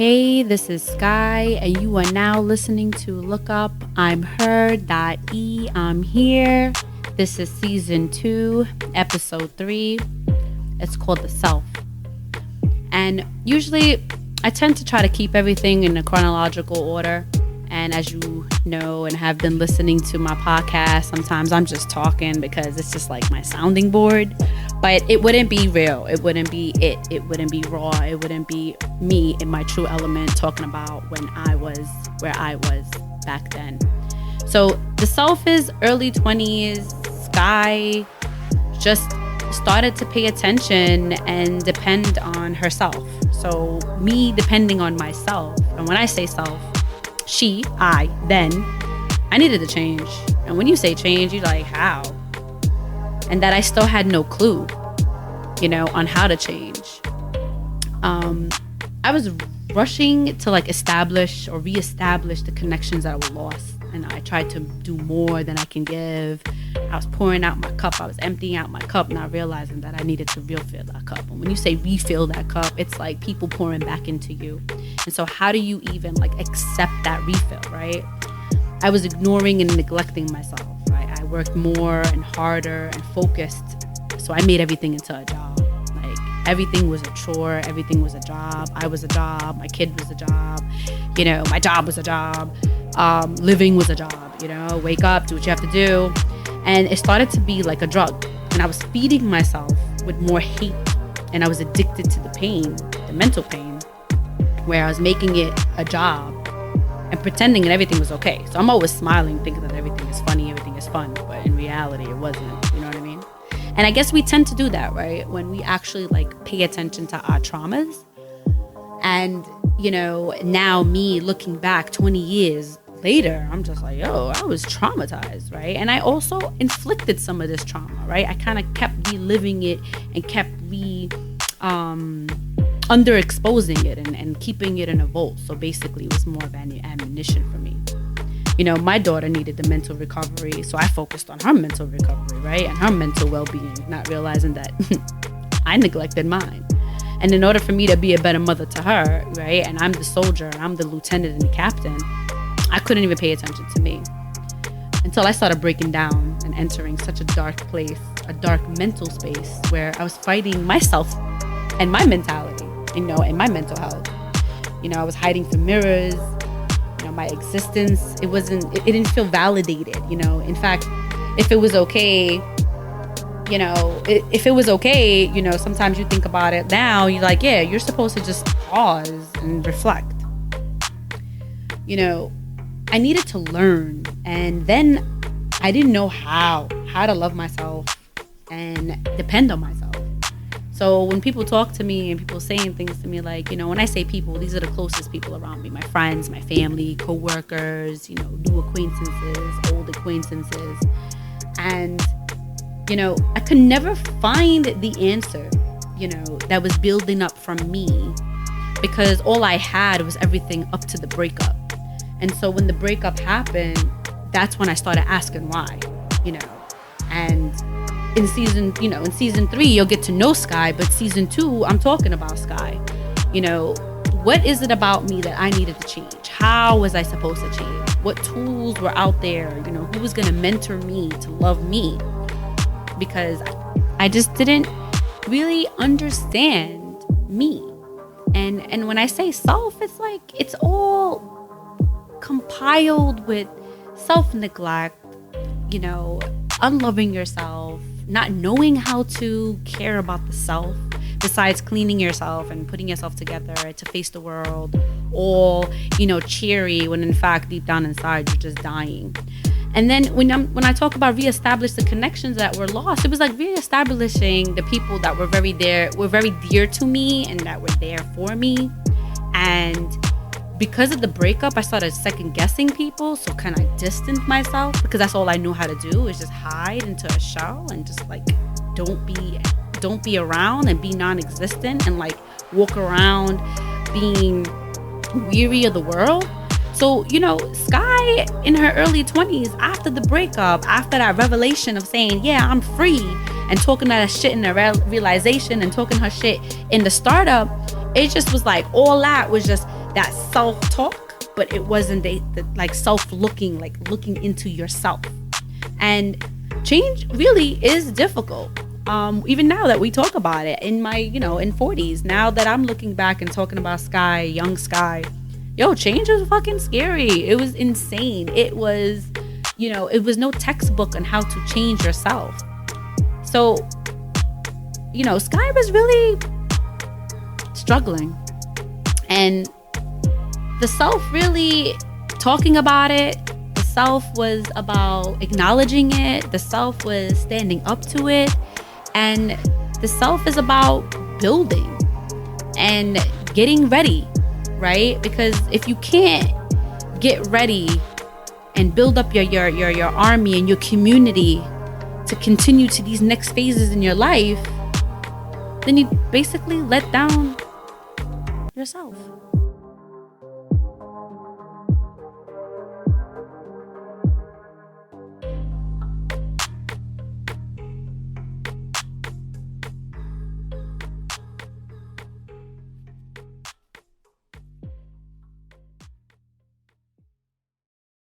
Hey, this is Sky, and you are now listening to lookupimher.e. I'm here. This is season 2, episode 3. It's called The Self. And usually, I tend to try to keep everything in a chronological order. And as you know and have been listening to my podcast, sometimes I'm just talking because it's just like my sounding board. But it wouldn't be real. It wouldn't be it. It wouldn't be raw. It wouldn't be me in my true element talking about when I was where I was back then. So The Self is early 20s. Sky just started to pay attention and depend on herself. So me depending on myself. And when I say self, I needed to change. And when you say change, you're like, how? And that I still had no clue, on how to change. I was rushing to establish or reestablish the connections that were lost. And I tried to do more than I can give. I was pouring out my cup. I was emptying out my cup, not realizing that I needed to refill that cup. And when you say refill that cup, it's like people pouring back into you. And so how do you even accept that refill, right? I was ignoring and neglecting myself, right? I worked more and harder and focused. So I made everything into a job. Everything was a chore. Everything was a job. I was a job. My kid was a job. My job was a job. Living was a job. Wake up, do what you have to do. And it started to be like a drug. And I was feeding myself with more hate. And I was addicted to the pain, the mental pain, where I was making it a job and pretending that everything was okay. So I'm always smiling, thinking that everything is funny, everything is fun. But in reality, it wasn't. You know what I mean? And I guess we tend to do that, right? When we actually pay attention to our traumas. And, now me looking back 20 years later, I'm just like, I was traumatized, right? And I also inflicted some of this trauma, right? I kind of kept reliving it and kept underexposing it and keeping it in a vault. So basically it was more of an ammunition for me. My daughter needed the mental recovery, so I focused on her mental recovery, right? And her mental well-being, not realizing that I neglected mine. And in order for me to be a better mother to her, right? And I'm the soldier, and I'm the lieutenant and the captain, I couldn't even pay attention to me until I started breaking down and entering such a dark place, a dark mental space where I was fighting myself and my mentality, and my mental health. I was hiding from mirrors. My existence, it didn't feel validated. In fact, if it was okay, sometimes you think about it now, you're like, yeah, you're supposed to just pause and reflect. I needed to learn, and then I didn't know how to love myself and depend on myself. So when people talk to me and people saying things to me when I say people, these are the closest people around me, my friends, my family, co-workers, new acquaintances, old acquaintances. And, I could never find the answer, that was building up from me, because all I had was everything up to the breakup. And so when the breakup happened, that's when I started asking why, and in season 3, you'll get to know Sky, but season 2, I'm talking about Sky. What is it about me that I needed to change? How was I supposed to change? What tools were out there? Who was going to mentor me to love me? Because I just didn't really understand me. And when I say self, it's it's all compiled with self-neglect, unloving yourself, not knowing how to care about the self, besides cleaning yourself and putting yourself together to face the world, all, cheery, when in fact, deep down inside, you're just dying. And then when I talk about reestablish the connections that were lost, it was reestablishing the people that were very dear to me and that were there for me. And because of the breakup, I started second guessing people. So kind of distanced myself, because that's all I knew how to do, is just hide into a shell and just don't be around and be non-existent and walk around being weary of the world. So, Sky in her early 20s, after the breakup, after that revelation of saying, yeah, I'm free, and talking that shit in the realization and talking her shit in the startup, it just was all that was just that self-talk, but it wasn't the like self-looking, like looking into yourself. And change really is difficult. Even now that we talk about it in my, in 40s, now that I'm looking back and talking about Sky, young Sky, change was fucking scary. It was insane. It was, it was no textbook on how to change yourself. So, Sky was really struggling. And the self really talking about it, the self was about acknowledging it, the self was standing up to it, and the self is about building and getting ready, right? Because if you can't get ready and build up your army and your community to continue to these next phases in your life, then you basically let down yourself.